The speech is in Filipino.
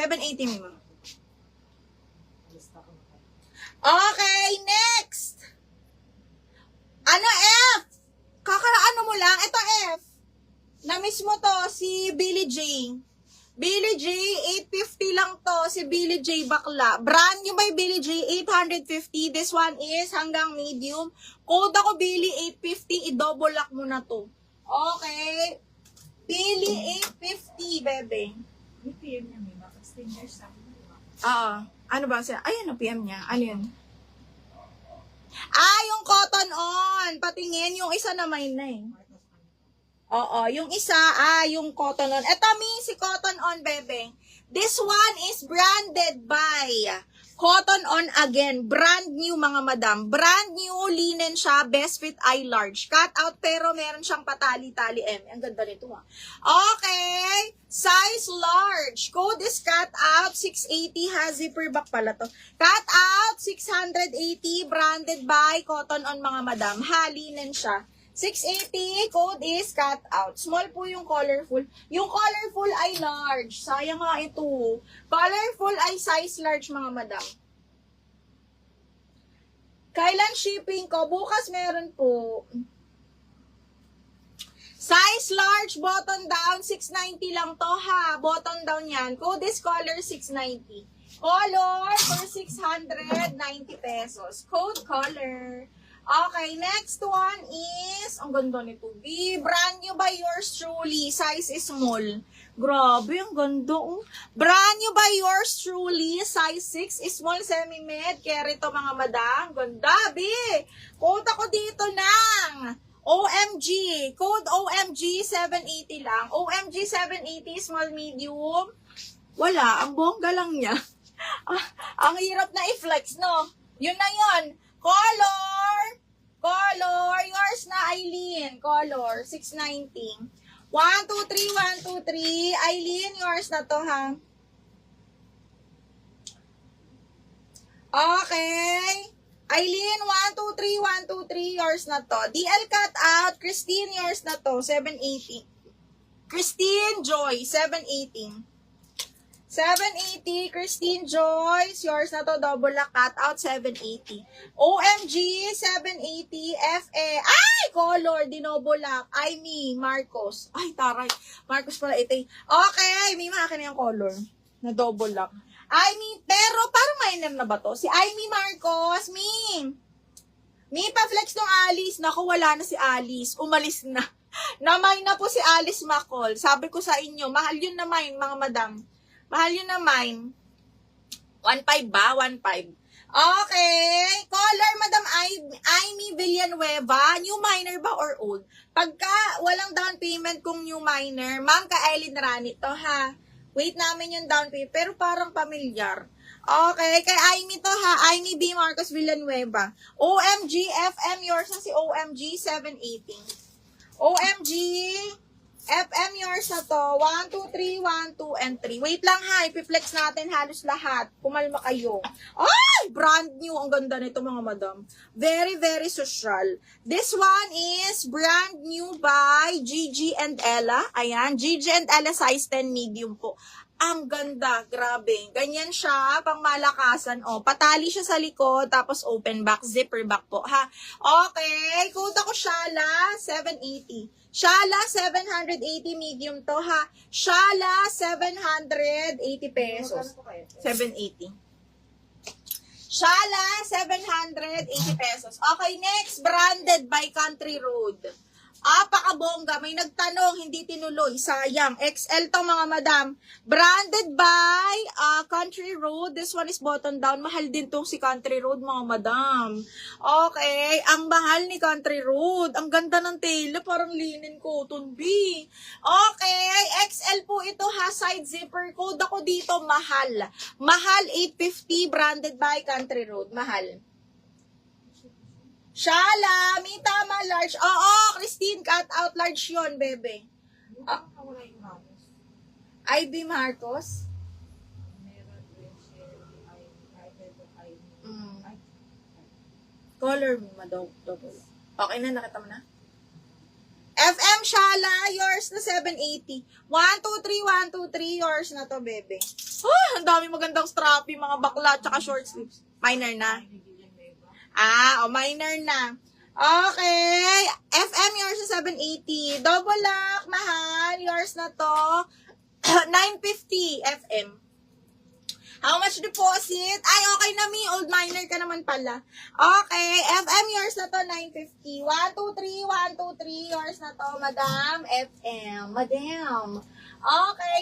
780 mo. Okay, next. Ano F? Kakaraano mo lang. Ito F. Na-miss mo to, si Billie J. Billie J, 850 lang to. Si Billie J bakla. Brand new by Billie J, 850. This one is hanggang medium. Code ako Billie 850. I-double lock mo na to. Okay. Billie 850, bebe. May PM niya, may maka-extender sa akin. Ano ba siya? Ayun ang PM niya. Ano yun? Yung cotton on. Patingin, yung isa na may na eh. Oo, yung isa, yung cotton on. Ito, si cotton on, bebe. This one is branded by Cotton On again. Brand new, mga madam. Brand new, linen siya. Best fit, I large. Cut out, pero meron siyang patali-tali M. Ang ganda nito, ha. Okay. Size large. Code is cut out. 680 ha. Zipper back pala to. Cut out. 680. Branded by Cotton On, mga madam. Ha, linen siya. 680, code is cut out. Small po yung colorful. Yung colorful ay large. Sayang nga ito. Colorful ay size large, mga madam. Kailan shipping ko? Bukas meron po. Size large, button down, 690 lang to ha. Button down yan. Code is color 690. Color for 690 pesos. Code color. Okay, next one is, ang ganda nito, B. Brand new by yours truly. Size is small. Grabe, ang ganda. Oh. Brand new by yours truly. Size 6 is small, semi-med. Carry to, mga madam. Ganda, B. Code ako dito ng OMG. Code OMG 780 lang. OMG 780, small, medium. Wala, ang bongga lang niya. Ang hirap na i-flex, no? Yun na yun. Color, yours na Eileen, color, 690. 1, 2, 3, 1, 2, 3, Eileen, yours na to ha. Okay, Eileen, 1, 2, 3, 1, 2, 3, yours na to. DL cut out, Christine, yours na to, 780. Christine Joy, 780. 780, Christine Joyce, yours na to, double lock cut out, 780. OMG, 780, FA, ay, color, dinoble lock, Marcos, ay, taray, Marcos pala ito. Okay, may akin na yung color, na double lock. Pero, parang minor na ba to? Si Marcos, Mi, pa-flex nung Alice, naku, wala na si Alice, umalis na. Namay na po si Alice Macol, sabi ko sa inyo, mahal yun na mine, mga madam. Mahal yun na mine. 1.5 ba? 1.5. Okay. Color, Madam Amy Villanueva. New minor ba or old? Pagka walang down payment kung new minor, ma'am, ka Eileen Rani to ha. Wait namin yung down payment. Pero parang pamilyar. Okay. Kay Amy to ha. Amy B. Marcos Villanueva. OMG FM. Yours na si OMG 780. OMG FM yours na to. 1, 2, 3, 1, 2, and 3. Wait lang ha. Ipiflex natin halos lahat. Kumalma kayo. Ay! Brand new. Ang ganda nito, mga madam. Very, very social. This one is brand new by Gigi and Ella. Ayan. Gigi and Ella size 10 medium po. Ang ganda. Grabe. Ganyan siya. Pang malakasan. O, patali siya sa likod. Tapos open back. Zipper back po. Ha? Okay. Code ako Shala. 780. Shala, 780 medium to ha. Shala, 780 pesos. 780. Shala, 780 pesos. Okay, next, branded by Country Road. Pakabongga, may nagtanong, hindi tinuloy, sayang. XL to, mga madam. Branded by Country Road. This one is button down. Mahal din tong si Country Road, mga madam. Okay, ang mahal ni Country Road. Ang ganda ng tela, parang linen cotton B. Okay, XL po ito ha, side zipper. Code ako dito, mahal. Mahal, 850, branded by Country Road. Mahal. Shala, may tama, large. Oo, Christine, cut out large yun, bebe. IB Marcos? Color mo, double. Okay na, nakita mo na? FM FM Shala, yours na 780. 1, 2, 3, 1, 2, 3, yours na to, bebe. Ang dami magandang strappy, mga bakla, tsaka short sleeves. Minor na. Minor na. Okay. FM, yours na 780. Double lock, mahal, yours na to. 950 FM. How much deposit? Ay, okay na, mi. Old miner ka naman pala. Okay. FM, yours na to, 950. 1, 2, 3, 1, 2, 3. Yours na to, madam. FM. Madam. Okay.